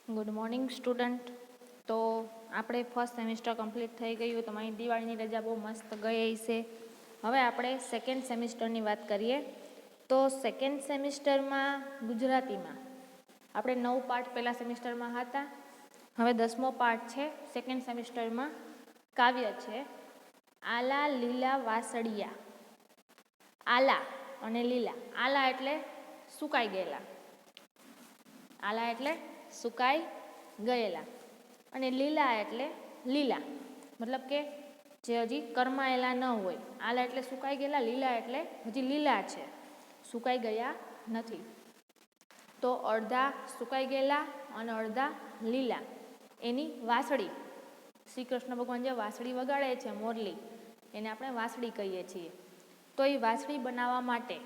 Good morning student. તો આપણે first semester complete થઈ ગયું. તમારી દિવાળીની રજા બહુ મસ્ત ગઈ છે. હવે આપણે સેકન્ડ સેમિસ્ટરની વાત કરીએ. તો સેકન્ડ સેમિસ્ટરમાં ગુજરાતીમાં આપણે 9 પાઠ પહેલાં સેમિસ્ટરમાં હતા. હવે 10મો પાઠ છે સેકન્ડ સેમિસ્ટરમાં. કાવ્ય છે આલા લીલા વાસળિયા. આલા અને લીલા. આલા એટલે સુકાઈ ગયેલા. આલા એટલે સુકાઈ ગયેલા અને લીલા એટલે લીલા, મતલબ કે જે હજી કરમાયેલા ન હોય. આલા એટલે સુકાઈ ગયેલા, લીલા એટલે હજી લીલા છે, સુકાઈ ગયા નથી. તો અડધા સુકાઈ ગયેલા અને અડધા લીલા એની વાંસળી. શ્રી કૃષ્ણ ભગવાન જે વાંસળી વગાડે છે મોરલી, એને આપણે વાંસળી કહીએ છીએ. તો એ વાંસળી બનાવવા માટે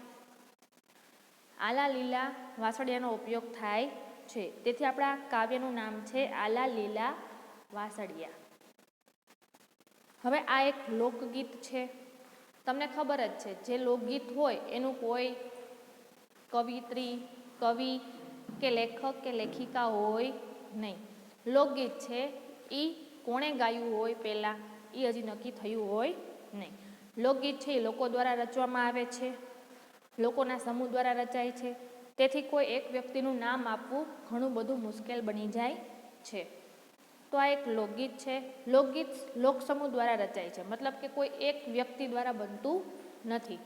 આલા લીલા વાંસળિયાનો ઉપયોગ થાય છે. તેથી આપણા કાવ્યનું નામ છે આલા લીલા વાસળિયા. હવે આ એક લોકગીત છે. તમને ખબર જ છે જે લોકગીત હોય એનું કોઈ કવિત્રી, કવિ કે લેખક કે લેખિકા હોય નહીં. લોકગીત છે એ કોણે ગાયું હોય પહેલાં એ હજી નક્કી થયું હોય નહીં. લોકગીત છે એ લોકો દ્વારા રચવામાં આવે છે, લોકોના સમૂહ દ્વારા રચાય છે. તેથી કોઈ એક વ્યક્તિનું નામ આપવું ઘણું બધું મુશ્કેલ બની જાય છે. તો આ એક લોકગીત છે. લોકગીત લોકસમૂહ દ્વારા રચાય છે, મતલબ કે કોઈ એક વ્યક્તિ દ્વારા બનતું નથી.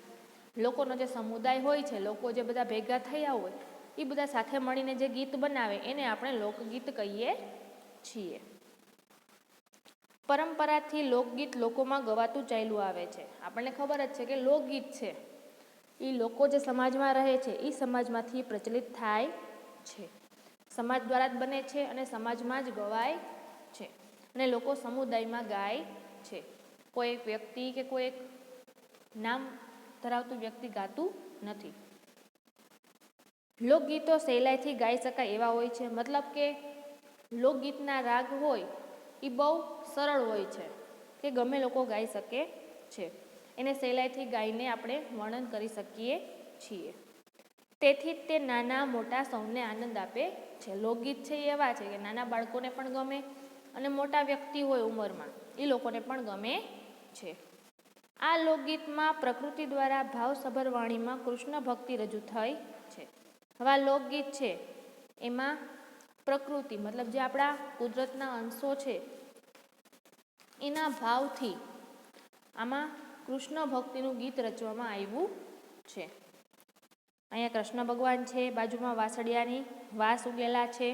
લોકોનો જે સમુદાય હોય છે, લોકો જે બધા ભેગા થયા હોય એ બધા સાથે મળીને જે ગીત બનાવે એને આપણે લોકગીત કહીએ છીએ. પરંપરાથી લોકગીત લોકોમાં ગવાતું ચાલ્યું આવે છે. આપણને ખબર જ છે કે લોકગીત છે એ લોકો જે સમાજમાં રહે છે એ સમાજમાંથી પ્રચલિત થાય છે. સમાજ દ્વારા જ બને છે અને સમાજમાં જ ગવાય છે અને લોકો સમુદાયમાં ગાય છે. કોઈ એક વ્યક્તિ કે કોઈ એક નામ ધરાવતું વ્યક્તિ ગાતું નથી. લોકગીતો સહેલાઈથી ગાઈ શકાય એવા હોય છે, મતલબ કે લોકગીતના રાગ હોય એ બહુ સરળ હોય છે કે ગમે લોકો ગાઈ શકે છે. એને સહેલાઈથી ગાઈને આપણે વર્ણન કરી શકીએ છીએ. તેથી તે નાના મોટા સૌને આનંદ આપે છે. લોકગીત છે એવા છે કે નાના બાળકોને પણ ગમે અને મોટા વ્યક્તિ હોય ઉંમરમાં એ લોકોને પણ ગમે છે. આ લોકગીતમાં પ્રકૃતિ દ્વારા ભાવસભર વાણીમાં કૃષ્ણ ભક્તિ રજૂ થઈ છે. હવે આ લોકગીત છે એમાં પ્રકૃતિ મતલબ જે આપણા કુદરતના અંશો છે એના ભાવથી આમાં કૃષ્ણ ભક્તિનું ગીત રચવામાં આવ્યું છે. અહીંયા કૃષ્ણ ભગવાન છે, બાજુમાં વાસળિયાની વાસ ઉગેલા છે,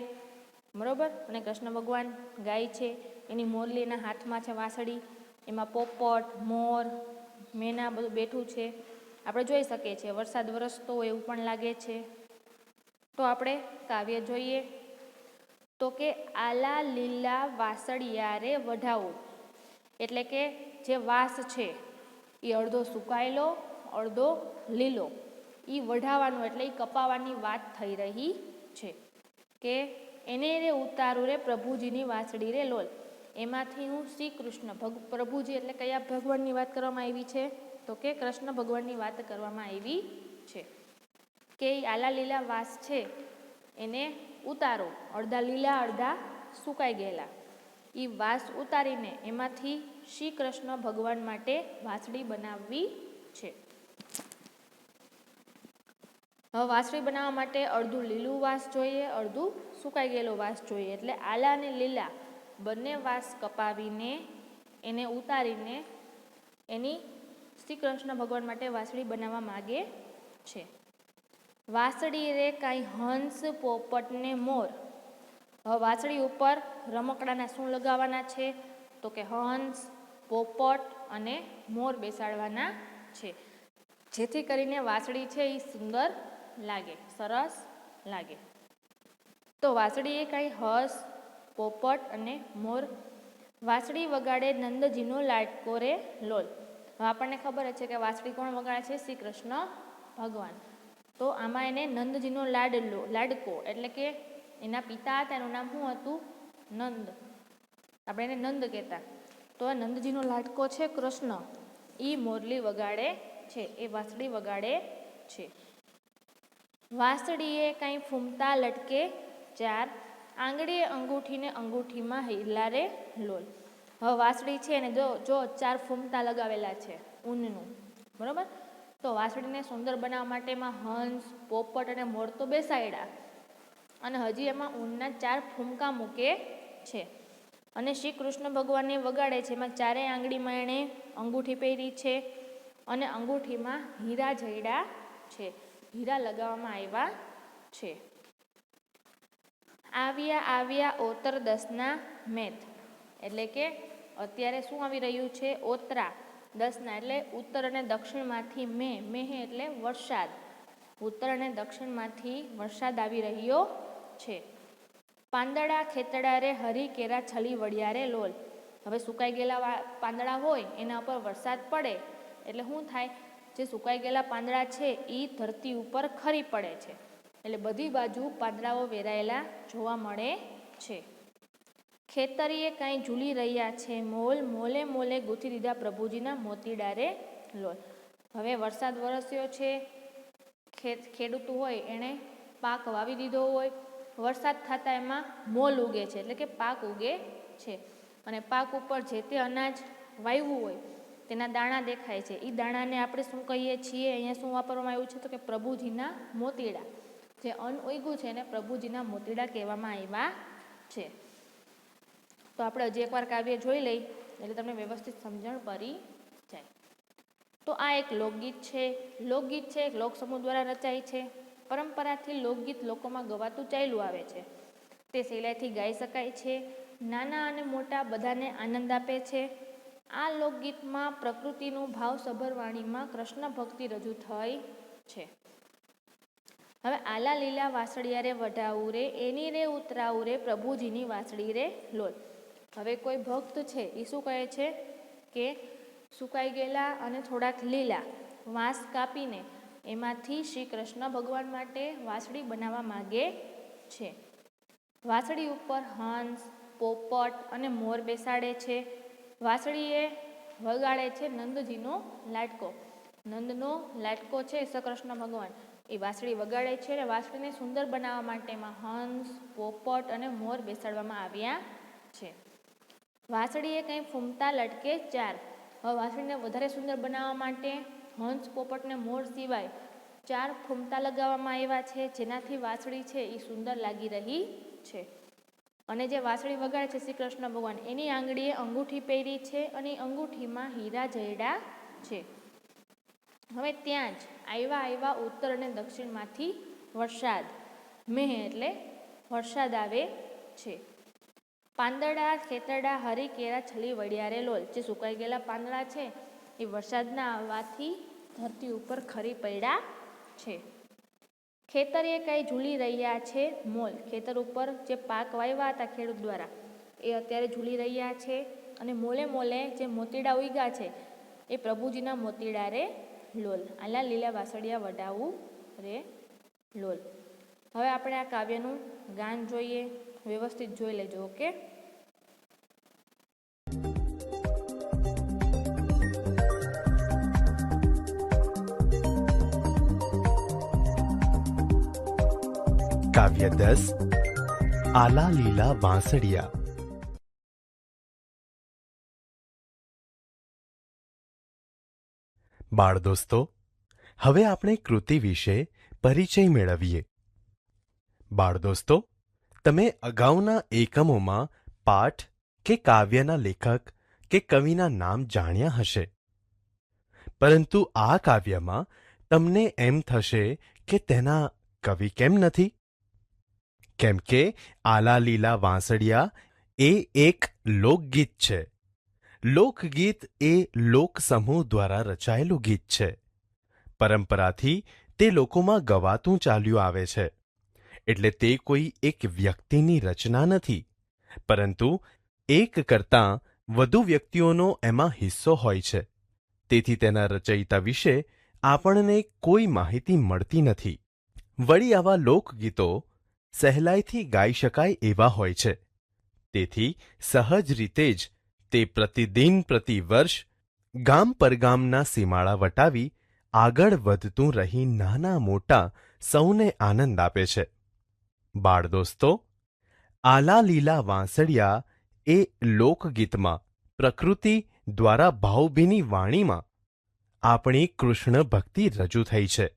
બરોબર, અને કૃષ્ણ ભગવાન ગાય છે. એની મોરલીના હાથમાં છે વાંસળી, એમાં પોપટ, મોર, મેના બધું બેઠું છે. આપણે જોઈ શકીએ છીએ વરસાદ વરસતો હોય એવું પણ લાગે છે. તો આપણે કાવ્ય જોઈએ. તો કે આલા લીલા વાસળિયા રે વઢાવો, એટલે કે જે વાસ છે એ અડધો સુકાયેલો અડધો લીલો, એ વઢાવાનું એટલે એ કપાવાની વાત થઈ રહી છે. કે એને રે ઉતારું રે પ્રભુજીની વાંસળી રે લોલ. એમાંથી હું શ્રી કૃષ્ણ પ્રભુજી એટલે કયા ભગવાનની વાત કરવામાં આવી છે? તો કે કૃષ્ણ ભગવાનની વાત કરવામાં આવી છે. કે એ આલા લીલા વાસ છે એને ઉતારો, અડધા લીલા અડધા સુકાઈ ગયેલા. એ વાસ ઉતારીને એમાંથી શ્રી કૃષ્ણ ભગવાન માટે વાંસળી બનાવવી છે. હવે વાંસળી બનાવવા માટે અડધું લીલું વાસ જોઈએ, અડધું સુકાઈ ગયેલો વાસ જોઈએ. એટલે આલા અને લીલા બંને વાસ કપાવીને એને ઉતારીને એની શ્રી કૃષ્ણ ભગવાન માટે વાંસળી બનાવવા માગે છે. વાંસળી રે કાંઈ હંસ પોપટ ને મોર. હવે વાંસળી ઉપર રમકડાના શું લગાવવાના છે? તો કે હંસ, પોપટ અને મોર બેસાડવાના છે, જેથી કરીને વાંસળી છે એ સુંદર લાગે, સરસ લાગે. તો વાંસળી એ કાંઈ હંસ, પોપટ અને મોર. વાંસળી વગાડે નંદજીનો લાડકો રે લોલ. હવે આપણને ખબર જ છે કે વાંસળી કોણ વગાડે છે? શ્રી કૃષ્ણ ભગવાન. તો આમાં એને નંદજીનો લાડકો એટલે કે એના પિતા હતા એનું નામ શું હતું? નંદ. આપણે એને નંદ કહેતા. તો નંદજીનો લાડકો છે કૃષ્ણ, એ મોરલી વગાડે છે, એ વાંસળી વગાડે છે. વાંસળીએ કાંઈ ફૂમતા લટકે ચાર આંગળીએ અંગૂઠીને અંગૂઠીમાં હિલારે લોલ. હવે વાંસળી છે ને જો 4 ફૂમતા લગાવેલા છે ઊનનું, બરાબર. તો વાંસળીને સુંદર બનાવવા માટે એમાં હંસ, પોપટ અને મોર તો બેસાડ્યા, અને હજી એમાં ઊનના 4 ફૂમકા મૂકે છે. અને શ્રી કૃષ્ણ ભગવાનને વગાડે છે. એમાં 4 આંગળીમાં એણે અંગૂઠી પહેરી છે અને અંગૂઠીમાં હીરા જડ્યા છે, હીરા લગાવવામાં આવ્યા છે. આવ્યા આવ્યા ઓતર 10ના મેથ, એટલે કે અત્યારે શું આવી રહ્યું છે? ઓતરા 10ના, એટલે ઉત્તર અને દક્ષિણમાંથી મેહ એટલે વરસાદ, ઉત્તર અને દક્ષિણમાંથી વરસાદ આવી રહ્યો છે. પાંદડા ખેતડા રે હરી કેરા છલી વળ્યા રે લોલ. હવે સુકાઈ ગયેલા પાંદડા હોય એના ઉપર વરસાદ પડે એટલે શું થાય? જે સુકાઈ ગયેલા પાંદડા છે એ ધરતી ઉપર ખરી પડે છે, એટલે બધી બાજુ પાંદડાઓ વેરાયેલા જોવા મળે છે. ખેતરીએ કાંઈ ઝૂલી રહ્યા છે મોલ, મોલે મોલે ગૂંથી દીધા પ્રભુજીના મોતીડા રે લોલ. હવે વરસાદ વરસ્યો છે, ખેડૂત હોય એણે પાક વાવી દીધો હોય, વરસાદ થતાં એમાં મોલ ઉગે છે, એટલે કે પાક ઉગે છે. અને પાક ઉપર જે તે અનાજ વાવ્યું હોય તેના દાણા દેખાય છે. એ દાણાને આપણે શું કહીએ છીએ? અહીંયા શું વાપરવામાં આવ્યું છે? તો કે પ્રભુજીના મોતીડા. જે અન્ન ઉગ્યું છે એને પ્રભુજીના મોતીડા કહેવામાં આવ્યા છે. તો આપણે હજી એકવાર કાવ્ય જોઈ લઈ એટલે તમને વ્યવસ્થિત સમજણ પડી જાય. તો આ એક લોકગીત છે. લોકગીત છે એક લોકસમૂહ દ્વારા રચાય છે. પરંપરાથી લોકગીત લોકોમાં ગવાતું ચાલ્યું આવે છે. તે સહેલાઈથી ગાઈ શકાય છે. નાના અને મોટા બધાને આનંદ આપે છે. આ લોકગીતમાં પ્રકૃતિનું ભાવસભર વાણીમાં કૃષ્ણ ભક્તિ રજૂ થઈ છે. હવે આલા લીલા વાસળિયા રે વઢાવું રે, એની રે ઉતરાવું રે, પ્રભુજીની વાસળી રે લોલ. હવે કોઈ ભક્ત છે એ શું કહે છે કે સુકાઈ ગયેલા અને થોડાક લીલા વાંસ કાપીને એમાંથી શ્રી કૃષ્ણ ભગવાન માટે વાંસળી બનાવવા માગે છે. વાંસળી ઉપર હંસ, પોપટ અને મોર બેસાડે છે. વાંસળીએ વગાડે છે નંદજીનો લાડકો. નંદનો લાડકો છે શ્રીકૃષ્ણ ભગવાન, એ વાંસળી વગાડે છે. અને વાંસળીને સુંદર બનાવવા માટે એમાં હંસ, પોપટ અને મોર બેસાડવામાં આવ્યા છે. વાંસળીએ કંઈ ફૂમતા લટકે 4. હવે વાંસળીને વધારે સુંદર બનાવવા માટે હંસ, પોપટ ને મોર સિવાય 4 ફૂમતા લગાવવામાં આવ્યા છે, જેનાથી વાંસળી છે એ સુંદર લાગી રહી છે. અને જે વાંસળી વગાડે છે શ્રી કૃષ્ણ ભગવાન, એની આંગળીએ અંગૂઠી પહેરી છે અને અંગૂઠીમાં હીરા જડ્યા છે. હવે ત્યાં જ આવ્યા ઉત્તર અને દક્ષિણમાંથી વરસાદ, મેહ એટલે વરસાદ આવે છે. પાંદડા ખેતરડા હરી કેરા છલી વળ્યા રે લોલ. જે સુકાઈ ગયેલા પાંદડા છે એ વરસાદના આવવાથી ધરતી ઉપર ખરી પડ્યા છે. ખેતરે કાંઈ ઝૂલી રહ્યા છે મોલ. ખેતર ઉપર જે પાક વાવ્યા હતા ખેડૂત દ્વારા એ અત્યારે ઝૂલી રહ્યા છે. અને મોલે મોલે જે મોતીડા ઉગ્યા છે એ પ્રભુજીના મોતીડા રે લોલ. આલા લીલા વાસળિયા વડાવું રે લોલ. હવે આપણે આ કાવ્યનું ગાન જોઈએ, વ્યવસ્થિત જોઈ લેજો. ઓકે. કાવ્ય 10 આલા લીલા વાંસળિયા. બાળ દોસ્તો, હવે આપણે કૃતિ વિશે પરિચય મેળવીએ. બાળ દોસ્તો, તમે અગાઉના એકમોમાં પાઠ કે કાવ્યના લેખક કે કવિના નામ જાણ્યા હશે, પરંતુ આ કાવ્યમાં તમને એમ થશે કે તેના કવિ કેમ નથી? કેમ કે આલા લીલા વાંસળિયા એ એક લોકગીત છે. લોકગીત એ લોકસમૂહ દ્વારા રચાયેલું ગીત છે. પરંપરાથી તે લોકોમાં ગવાતું ચાલ્યું આવે છે. એટલે તે કોઈ એક વ્યક્તિની રચના નથી, પરંતુ એક કરતાં વધુ વ્યક્તિઓનો એમાં હિસ્સો હોય છે. તેથી તેના રચયિતા વિશે આપણને કોઈ માહિતી મળતી નથી. વળી આવા લોકગીતો સહેલાઈથી ગાઈ શકાય એવા હોય છે. તેથી સહજ રીતે જ તે પ્રતિદિન પ્રતિવર્ષ ગામ પરગામના સીમાડા વટાવી આગળ વધતું રહી નાના મોટા સૌને આનંદ આપે છે. બાળ દોસ્તો, આલા લીલા વાંસળિયા એ લોકગીતમાં પ્રકૃતિ દ્વારા ભાવભીની વાણીમાં આપણી કૃષ્ણ ભક્તિ રજૂ થઈ છે.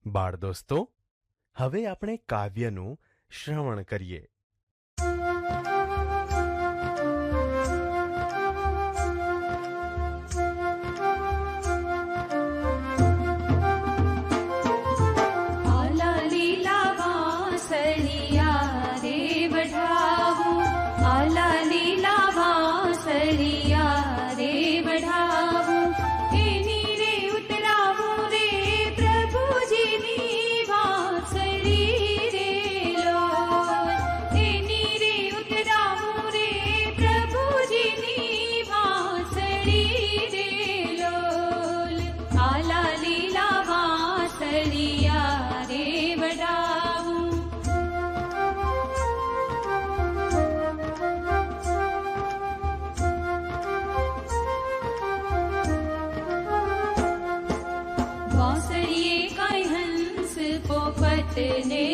બાળ દોસ્તો, હવે આપણે કાવ્યનું શ્રવણ કરીએ. આલા લીલા વાંસળિયા રે વઢાવું, આલા લીલા વાંસળિયા રે વઢાવું, એની રે ઉતરાવું રે પ્રભુજીની વાંસળી રે લોલ, એની રે ઉતરાવું રે પ્રભુજીની વાંસળી રે લોલ. આલા લીલા વાંસળિયા રે વઢાવું. વાંસળીએ કાંઈ હંસ પોપટ ને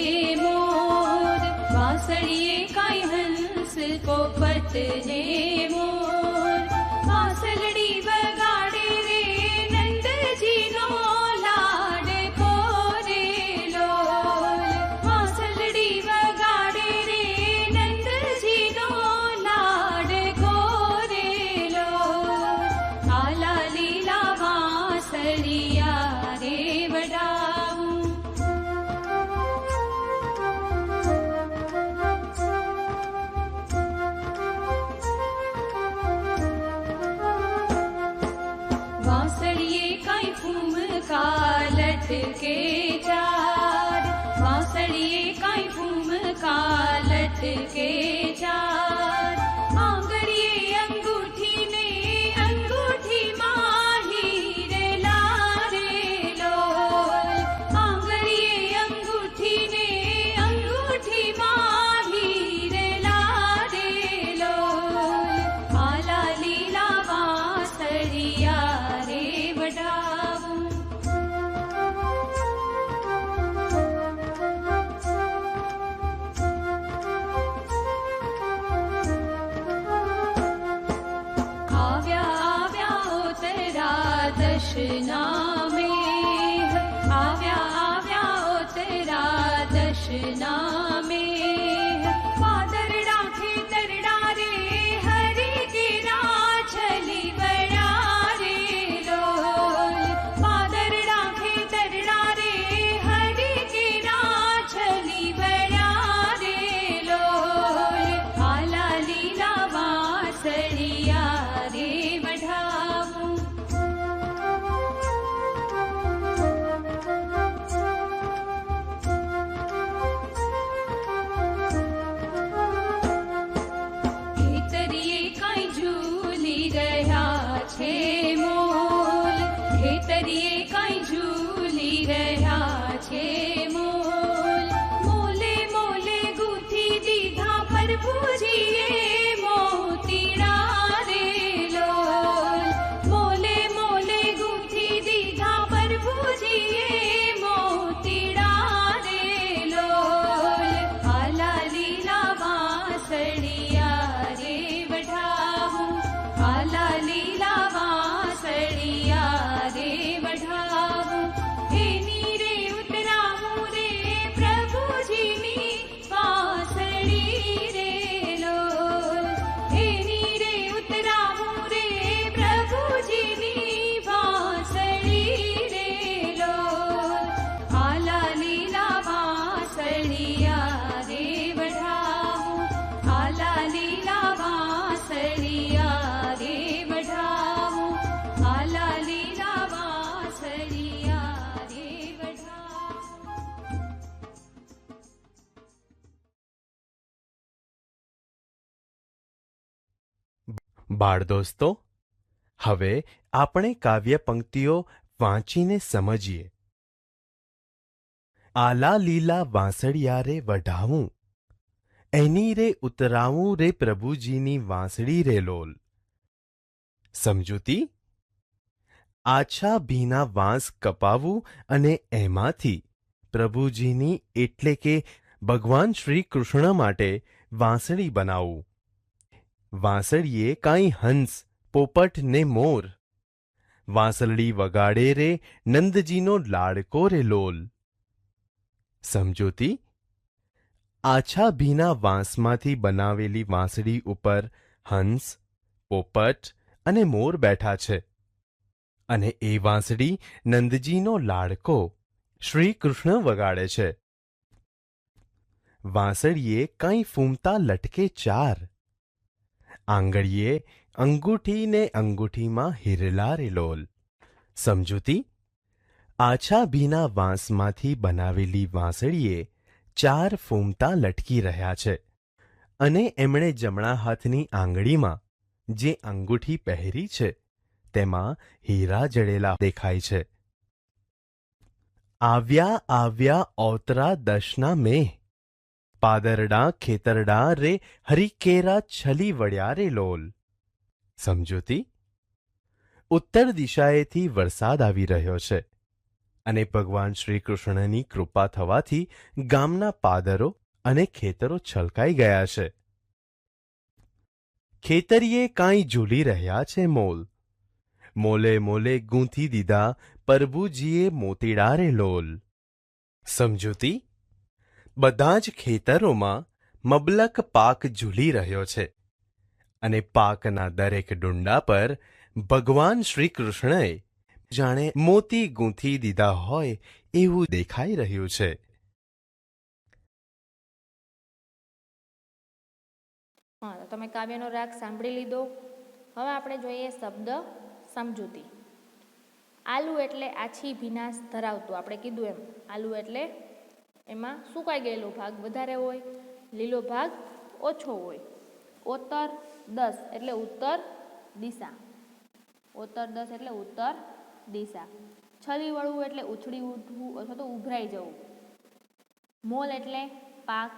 મોર, વાંસળીએ કાંઈ હંસ પોપટ ને મોર, વાંસળડી વગાડે રે નંદજીનો લાડકો રે લોલ, વાંસળડી વગાડે રે નંદજીનો લાડકો રે લોલ. આલા લીલા વાંસળિયા રે વઢાવું. વાંસળીએ કાંઈ ફૂમકા લટકે ચાર, વાંસળીએ કાંઈ ફૂમકા લટકે ચાર, આંગળીએ અંગૂઠી ને અંગૂઠીમાં હીરેલા રે લોલ, આંગળીએ અંગૂઠી ને અંગૂઠીમાં હીરેલા રે લોલ. આલા લીલા વાંસળિયા રે વઢાવું. આવ્યા આવ્યા ઉતરા દશના મેઘ, આવ્યા આવ્યા ઉતરા દશના મેઘ, વાદળડા ખેતરડા રે હરી કેરા છલી વળ્યા રે લોલ, વાદળડા ખેતરડા રે હરી કેરા છલી વળ્યા રે લોલ. આલા લીલા વાંસળિયા રે વઢાવું. ખેતરીએ કાંઈ ઝૂલી રહ્યા છે મોલ, ખેતરીએ કાંઈ ઝૂલી રહ્યા છે મોલ, મોલે મોલે ગૂંથી દીધા પ્રભુજીએ મોતીડા રે લોલ, મોલે મોલે ગૂંથી દીધા પ્રભુજીએ મોતીડા રે લોલ. આલા લીલા વાંસળિયા રે વઢાવું, આલા લીલા વાંસળિયા રે વઢાવું, એની રે ઉતરાવું રે પ્રભુજીની વાંસળી રે લોલ, એની રે ઉતરાવું રે પ્રભુજીની વાંસળી રે લોલ. આલા લીલા વાંસળિયા રે વઢાવું, આલા લીલા વાંસળિયા રે વઢાવું, આલા લીલા વાંસળિયા રે વઢાવું. બાળ દોસ્તો, હવે આપણે કાવ્ય પંક્તિઓ વાંચીને સમજીએ. આલા લીલા વાંસળિયા રે વઢાવું, એની રે ઉતરાવું રે પ્રભુજીની વાંસળી રે લોલ. સમજૂતી: આછા ભીના વાંસ કપાવું અને એમાંથી પ્રભુજીની એટલે કે ભગવાન શ્રી કૃષ્ણ માટે વાંસળી બનાવું. વાંસળીએ કાંઈ હંસ, પોપટ ને મોર. વાંસળી વગાડે રે નંદજીનો લાડકો રે લોલ. સમજૂતી: આછા ભીના વાંસમાંથી બનાવેલી વાંસળી ઉપર હંસ, પોપટ અને મોર બેઠા છે અને એ વાંસળી નંદજીનો લાડકો શ્રી કૃષ્ણ વગાડે છે. વાંસળીએ કાંઈ ફૂમતા લટકે ચાર. આંગળીએ અંગૂઠી ને અંગૂઠીમાં હિરલા રે લોલ. સમજૂતી: આછા ભીના વાંસમાંથી બનાવેલી વાંસળીએ ચાર ફૂમતા લટકી રહ્યા છે અને એમણે જમણા હાથની આંગળીમાં જે અંગૂઠી પહેરી છે તેમાં હીરા જડેલા દેખાય છે. આવ્યા આવ્યા ઓતરા દશના મેં. પાદરડા ખેતરડા રે હરિકેરા છલી વળ્યા રે લોલ. સમજૂતી: ઉત્તર દિશાએથી વરસાદ આવી રહ્યો છે અને ભગવાન શ્રી કૃષ્ણની કૃપા થવાથી ગામના પાદરો અને ખેતરો છલકાઈ ગયા છે. ખેતરીએ કાંઈ ઝૂલી રહ્યા છે મોલ. મોલે મોલે ગૂંથી દીધા પ્રભુજીએ મોતીડા રે લોલ. સમજૂતી: બધા જ ખેતરોમાં મબલક પાક ઝૂલી રહ્યો છે અને પાકના દરેક ડુંડા પર ભગવાન શ્રી કૃષ્ણએ જાણે મોતી ગૂંથી દીધા હોય એવું દેખાઈ રહ્યું છે. હા, તો તમે કાવ્યનો રાગ સાંભળી લીધો. હવે આપણે જોઈએ શબ્દ સમજૂતી. આલુ એટલે આછી ભીનાશ ધરાવતું. આપણે કીધું એમ આલુ એટલે એમાં સુકાઈ ગયેલો ભાગ વધારે હોય, લીલો ભાગ ઓછો હોય. ઓતર 10 એટલે ઉત્તર દિશા. ઓતર 10 એટલે ઉત્તર દિશા. છલી વળવું એટલે ઉછળી ઉઠવું અથવા તો ઉભરાઈ જવું. મોલ એટલે પાક.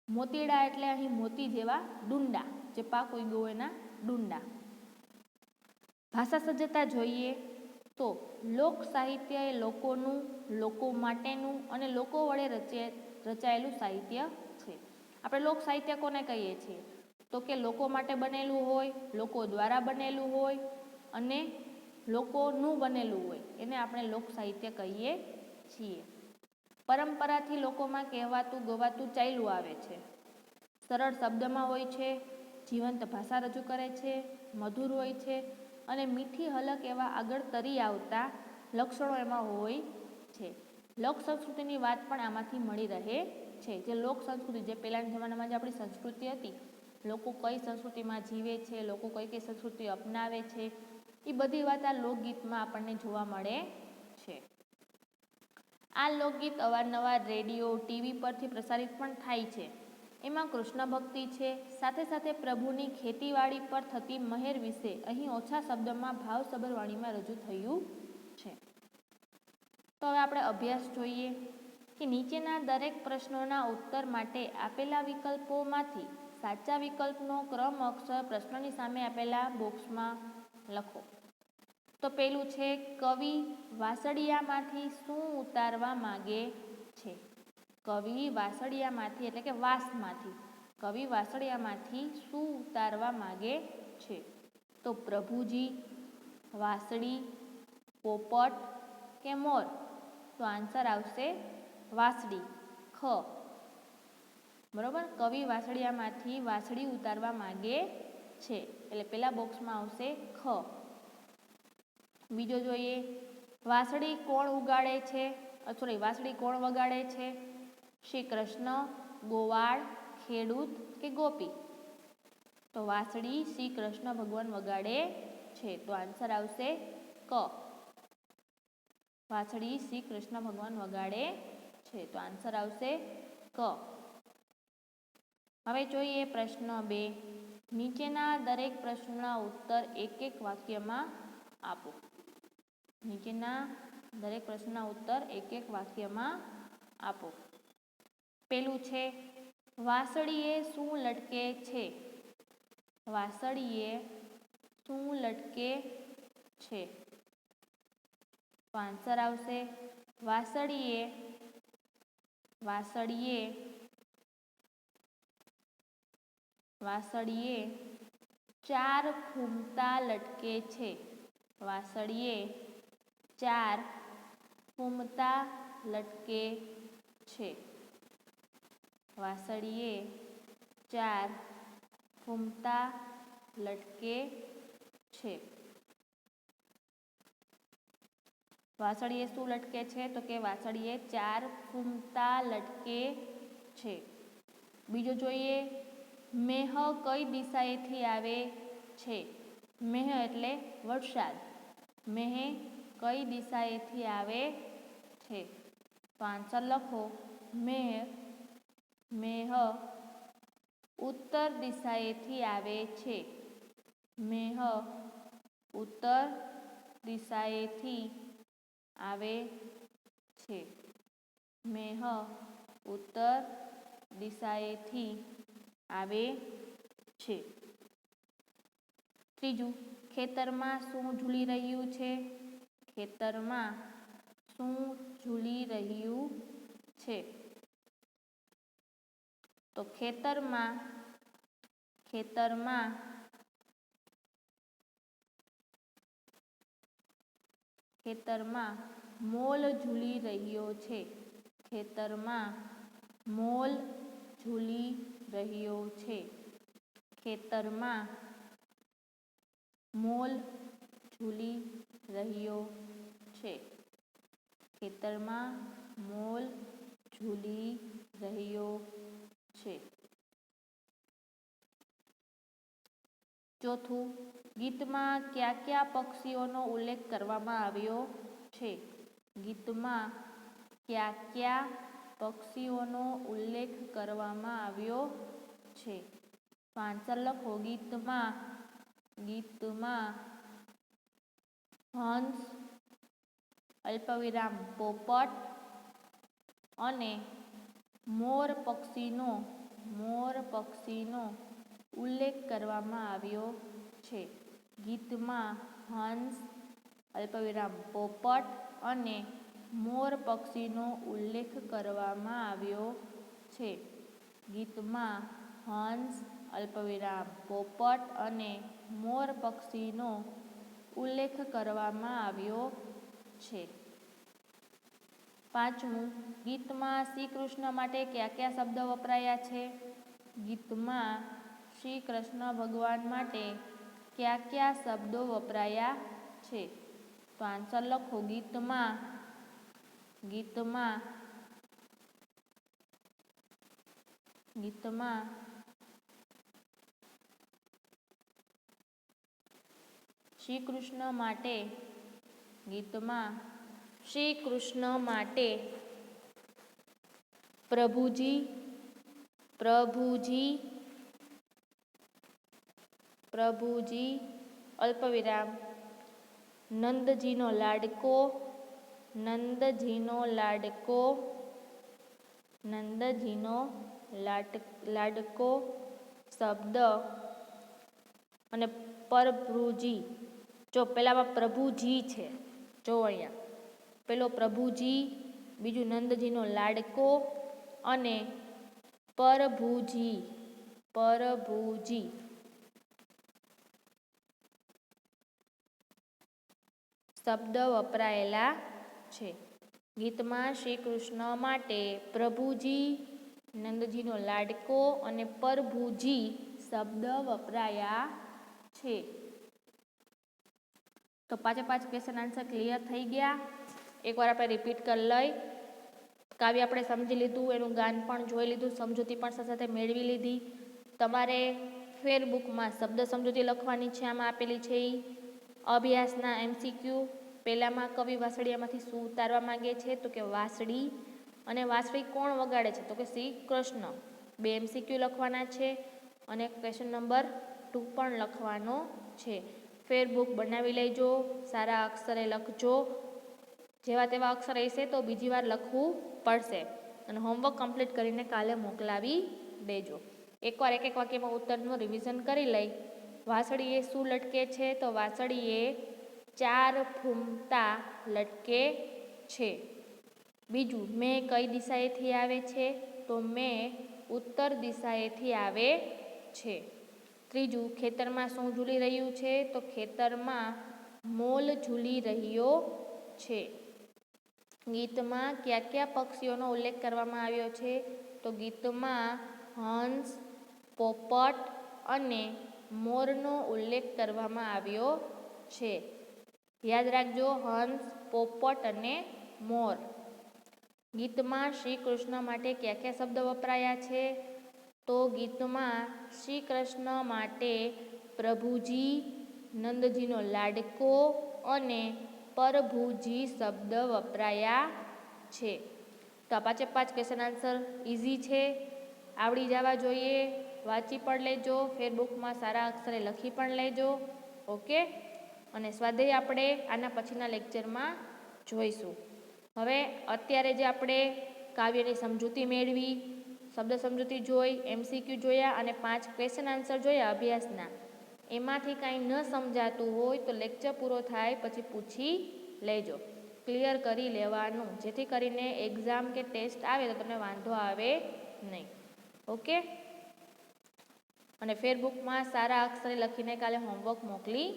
મોતીડા એટલે અહીં મોતી જેવા ડુંડા, જે પાક ઉગ્યો હોય એના ડુંડા. ભાષા સજ્જતા જોઈએ તો લોક સાહિત્ય એ લોકોનું, લોકો માટેનું અને લોકો વડે રચાયેલું સાહિત્ય છે. આપણે લોક સાહિત્ય કોને કહીએ છીએ? તો કે લોકો માટે બનેલું હોય, લોકો દ્વારા બનેલું હોય અને લોકોનું બનેલું હોય, એને આપણે લોક સાહિત્ય કહીએ છીએ. પરંપરાથી લોકોમાં કહેવાતું ગવાતું ચાલ્યું આવે છે. સરળ શબ્દમાં હોય છે, જીવંત ભાષા રજૂ કરે છે, મધુર હોય છે અને મીઠી હલક એવા આગળ તરી આવતા લક્ષણો એમાં હોય છે. લોક સંસ્કૃતિની વાત પણ આમાંથી મળી રહે છે. જે લોક સંસ્કૃતિ, જે પહેલાના જમાનામાં જે આપણી સંસ્કૃતિ હતી, લોકો કઈ સંસ્કૃતિમાં જીવે છે, લોકો કઈ કઈ સંસ્કૃતિ અપનાવે છે, એ બધી વાત આ લોકગીતમાં આપણને જોવા મળે છે. આ લોકગીત અવારનવાર રેડિયો, ટીવી પરથી પ્રસારિત પણ થાય છે. એમાં કૃષ્ણ ભક્તિ છે, સાથે સાથે પ્રભુની ખેતીવાડી પર થતી મહેર વિશે અહીં ઓછા શબ્દમાં ભાવસભર વાણીમાં રજૂ થયું છે. તો હવે આપણે અભ્યાસ જોઈએ કે નીચેના દરેક પ્રશ્નોના ઉત્તર માટે આપેલા વિકલ્પોમાંથી સાચા વિકલ્પનો ક્રમ અક્ષર પ્રશ્નની સામે આપેલા બોક્સમાં લખો. તો પેલું છે, કવિ વાસળિયામાંથી શું ઉતારવા માગે છે? કવિ વાસળિયામાંથી એટલે કે વાસમાંથી, કવિ વાસળિયામાંથી શું ઉતારવા માગે છે? તો પ્રભુજી, વાસળી, પોપટ કે મોર? તો આન્સર આવશે વાસળી, ખ. બરોબર, કવિ વાસળિયામાંથી વાસળી ઉતારવા માગે છે એટલે પેલા બોક્સમાં આવશે ખ. બીજો જોઈએ, વાસળી કોણ ઉગાડે છે? વાસળી કોણ વગાડે છે? શ્રી કૃષ્ણ, ગોવાળ, ખેડૂત કે ગોપી? તો વાસળી શ્રી કૃષ્ણ ભગવાન વગાડે છે, તો આન્સર આવશે ક. વાસળી શ્રી કૃષ્ણ ભગવાન વગાડે છે, તો આન્સર આવશે ક. હવે જોઈએ પ્રશ્ન 2. નીચેના દરેક પ્રશ્નના ઉત્તર એક એક વાક્યમાં આપો. નીચેના દરેક પ્રશ્નના ઉત્તર એક એક વાક્યમાં આપો. પેલું છે, વાસળીએ શું લટકે છે? વાસળીએ શું લટકે છે? તો આન્સર આવશે વાસળીએ વાસળીએ વાસળીએ 4 ફૂમતા લટકે છે. વાસળીએ 4 ફૂમતા લટકે છે. વાસળીએ 4 ફૂમતા લટકે છે. વાસળીએ શું લટકે છે? તો કે વાસળીએ 4 ફૂમતા લટકે છે. બીજો જોઈએ, મેહ કઈ દિશાએથી આવે છે? મેહ એટલે વરસાદ. મેહ કઈ દિશાએથી આવે છે? તો આન્સર લખો. મેહ ઉત્તર દિશાએથી આવે છે. મેહ ઉત્તર દિશાએથી આવે છે. મેહ ઉત્તર દિશાએથી આવે છે. ત્રીજું, ખેતરમાં શું ઝૂલી રહ્યું છે? ખેતરમાં શું ઝૂલી રહ્યું છે? તો ખેતરમાં મોલ ઝૂલી રહ્યો છે. ખેતરમાં મોલ ઝૂલી રહ્યો છે. ખેતરમાં મોલ ઝૂલી રહ્યો છે. ખેતરમાં મોલ ઝૂલી રહ્યો છે. ચોથું, ગીતમાં કયા કયા પક્ષીઓનો ઉલ્લેખ કરવામાં આવ્યો છે? ગીતમાં કયા કયા પક્ષીઓનો ઉલ્લેખ કરવામાં આવ્યો છે? તો આન્સર લખો. ગીતમાં હંસ, અલ્પવિરામ પોપટ અને મોર પક્ષીનો ઉલ્લેખ કરવામાં આવ્યો છે. ગીતમાં હંસ, અલ્પવિરામ પોપટ અને મોર પક્ષીનો ઉલ્લેખ કરવામાં આવ્યો છે. ગીતમાં હંસ, અલ્પવિરામ પોપટ અને મોર પક્ષીનો ઉલ્લેખ કરવામાં આવ્યો છે. પાંચમું, ગીતમાં શ્રી કૃષ્ણ માટે કયા કયા શબ્દ વપરાયા છે? ગીતમાં શ્રી કૃષ્ણ ભગવાન માટે કયા કયા શબ્દો વપરાયા છે? તો આન્સર લખો. ગીતમાં શ્રી કૃષ્ણ માટે પ્રભુજી અલ્પવિરામ નંદજીનો લાડકો શબ્દ અને પરભુજી. જો પેલામાં પ્રભુજી છે, જો અહીંયા પેલો પ્રભુજી, બીજું નંદજીનો લાડકો અને પરભુજી શબ્દ વપરાયેલા છે. ગીતમાં શ્રી કૃષ્ણ માટે પ્રભુજી, નંદજીનો લાડકો અને પરભુજી શબ્દ વપરાયા છે. તો 5 ક્વેશ્ચન આન્સર ક્લિયર થઈ ગયા. એકવાર આપણે રિપીટ કરી લઈ. કાવ્ય આપણે સમજી લીધું, એનું ગાન પણ જોઈ લીધું, સમજૂતી પણ સાથે મેળવી લીધી. તમારે ફેરબુકમાં શબ્દ સમજૂતી લખવાની છે, આમાં આપેલી છે. અભ્યાસના MCQ. પહેલામાં કવિ વાસળિયામાંથી શું ઉતારવા માંગે છે? તો કે વાંસળી. અને વાંસળી કોણ વગાડે છે? તો કે શ્રી કૃષ્ણ. 2 MCQ લખવાના છે અને ક્વેશ્ચન નંબર 2 પણ લખવાનો છે. ફેરબુક બનાવી લેજો, સારા અક્ષરે લખજો. જેવા તેવા અક્ષર હશે તો બીજી વાર લખવું પડશે. અને હોમવર્ક કમ્પ્લીટ કરીને કાલે મોકલાવી દેજો. એકવાર એક વાક્યમાં ઉત્તરનું રિવિઝન કરી લઈ. વાંસળીએ શું લટકે છે? તો વાંસળીએ 4 ફૂમતા લટકે છે. બીજું, મેં કઈ દિશાએથી આવે છે? તો મેં ઉત્તર દિશાએથી આવે છે. ત્રીજું, ખેતરમાં શું ઝૂલી રહ્યું છે? તો ખેતરમાં મોલ ઝૂલી રહ્યો છે. ગીતમાં કયા કયા પક્ષીઓનો ઉલ્લેખ કરવામાં આવ્યો છે? તો ગીતમાં હંસ, પોપટ અને મોરનો ઉલ્લેખ કરવામાં આવ્યો છે. યાદ રાખજો, હંસ, પોપટ અને મોર. ગીતમાં શ્રી કૃષ્ણ માટે કયા કયા શબ્દ વપરાયા છે? તો ગીતમાં શ્રી કૃષ્ણ માટે પ્રભુજી, નંદજીનો લાડકો અને પરભુજી શબ્દ વપરાયા છે. તો આ 5 ક્વેશ્ચન આન્સર ઇઝી છે, આવડી જવા જોઈએ. વાંચી પણ લેજો, ફેરબુકમાં સારા અક્ષરે લખી પણ લેજો. ઓકે, અને સ્વાધ્યાય આપણે આના પછીના લેક્ચરમાં જોઈશું. હવે અત્યારે જે આપણે કાવ્યની સમજૂતી મેળવી, શબ્દ સમજૂતી જોઈ, MCQ જોયા અને 5 ક્વેશ્ચન આન્સર જોયા અભ્યાસના, એમાંથી કાંઈ ન સમજાતું હોય તો લેક્ચર પૂરો થાય પછી પૂછી લેજો, ક્લિયર કરી લેવાનું, જેથી કરીને એક્ઝામ કે ટેસ્ટ આવે તો તમને વાંધો આવે નહીં. ઓકે, અને ફેરબુકમાં સારા અક્ષરે લખીને કાલે હોમવર્ક મોકલી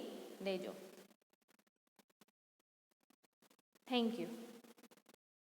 દેજો. Thank you.